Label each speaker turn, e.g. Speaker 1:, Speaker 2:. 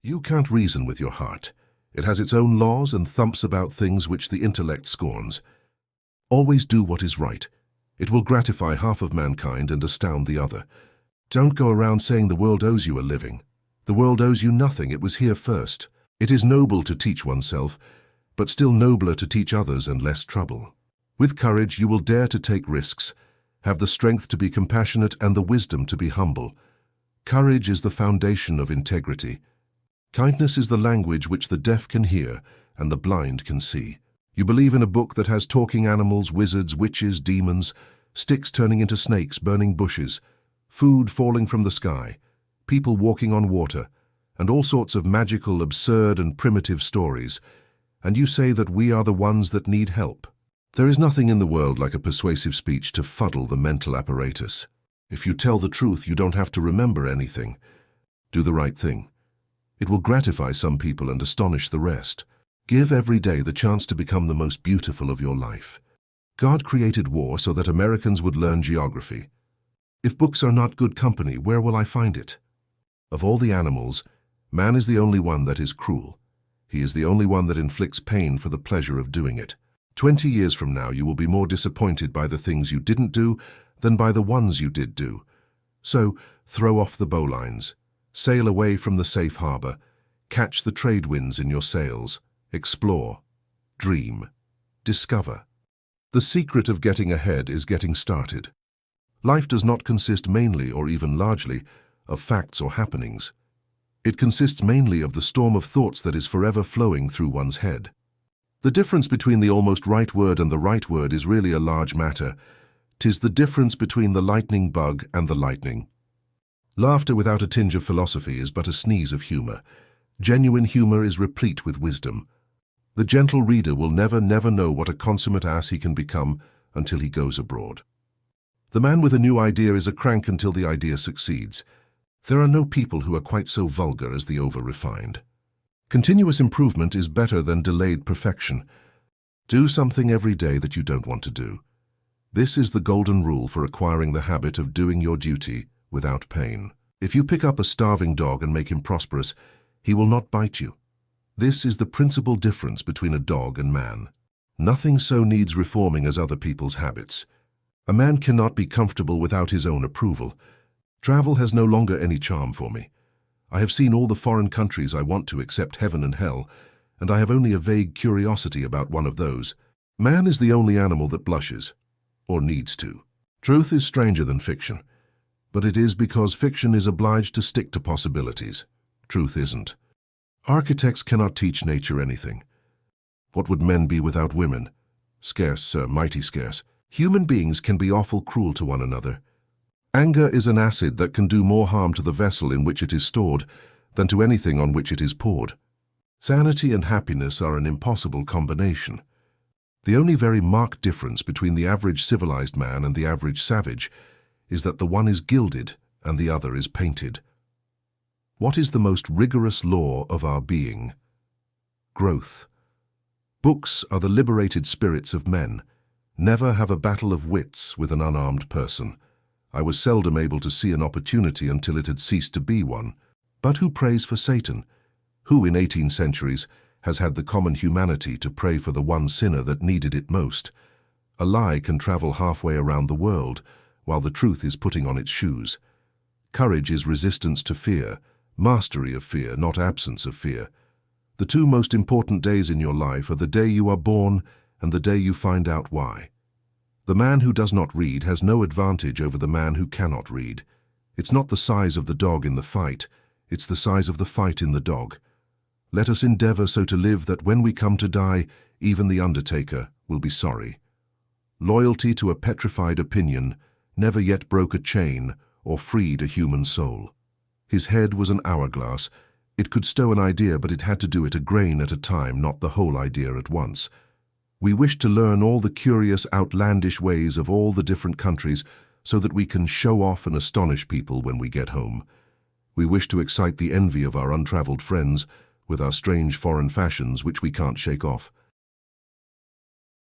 Speaker 1: You can't reason with your heart. It has its own laws and thumps about things which the intellect scorns. Always do what is right. It will gratify half of mankind and astound the other. Don't go around saying the world owes you a living. The world owes you nothing. It was here first. It is noble to teach oneself, but still nobler to teach others and less trouble. With courage, you will dare to take risks, have the strength to be compassionate and the wisdom to be humble. Courage is the foundation of integrity. Kindness is the language which the deaf can hear and the blind can see. You believe in a book that has talking animals, wizards, witches, demons, sticks turning into snakes, burning bushes, food falling from the sky, people walking on water, and all sorts of magical, absurd, and primitive stories, and you say that we are the ones that need help. There is nothing in the world like a persuasive speech to fuddle the mental apparatus. If you tell the truth, you don't have to remember anything. Do the right thing. It will gratify some people and astonish the rest. Give every day the chance to become the most beautiful of your life. God created war so that Americans would learn geography. If books are not good company, where will I find it? Of all the animals, man is the only one that is cruel. He is the only one that inflicts pain for the pleasure of doing it. 20 years from now, you will be more disappointed by the things you didn't do than by the ones you did do. So, throw off the bowlines, sail away from the safe harbor, catch the trade winds in your sails, explore, dream, discover. The secret of getting ahead is getting started. Life does not consist mainly or even largely of facts or happenings. It consists mainly of the storm of thoughts that is forever flowing through one's head. The difference between the almost right word and the right word is really a large matter. 'Tis the difference between the lightning bug and the lightning. Laughter without a tinge of philosophy is but a sneeze of humor. Genuine humor is replete with wisdom. The gentle reader will never know what a consummate ass he can become until he goes abroad. The man with a new idea is a crank until the idea succeeds. There are no people who are quite so vulgar as the over-refined. Continuous improvement is better than delayed perfection. Do something every day that you don't want to do. This is the golden rule for acquiring the habit of doing your duty without pain. If you pick up a starving dog and make him prosperous, he will not bite you. This is the principal difference between a dog and man. Nothing so needs reforming as other people's habits. A man cannot be comfortable without his own approval. Travel has no longer any charm for me. I have seen all the foreign countries I want to except heaven and hell, and I have only a vague curiosity about one of those. Man is the only animal that blushes, or needs to. Truth is stranger than fiction, but it is because fiction is obliged to stick to possibilities. Truth isn't. Architects cannot teach nature anything. What would men be without women? Scarce, sir, mighty scarce. Human beings can be awful cruel to one another. Anger is an acid that can do more harm to the vessel in which it is stored than to anything on which it is poured. Sanity and happiness are an impossible combination. The only very marked difference between the average civilized man and the average savage is that the one is gilded and the other is painted. What is the most rigorous law of our being? Growth. Books are the liberated spirits of men. Never have a battle of wits with an unarmed person. I was seldom able to see an opportunity until it had ceased to be one. But who prays for Satan? Who in 18 centuries has had the common humanity to pray for the one sinner that needed it most? A lie can travel halfway around the world, while the truth is putting on its shoes. Courage is resistance to fear, mastery of fear, not absence of fear. The two most important days in your life are the day you are born and the day you find out why. The man who does not read has no advantage over the man who cannot read. It's not the size of the dog in the fight, it's the size of the fight in the dog. Let us endeavor so to live that when we come to die, even the undertaker will be sorry. Loyalty to a petrified opinion never yet broke a chain or freed a human soul. His head was an hourglass. It could stow an idea, but it had to do it a grain at a time, not the whole idea at once. We wish to learn all the curious, outlandish ways of all the different countries so that we can show off and astonish people when we get home. We wish to excite the envy of our untraveled friends with our strange foreign fashions which we can't shake off.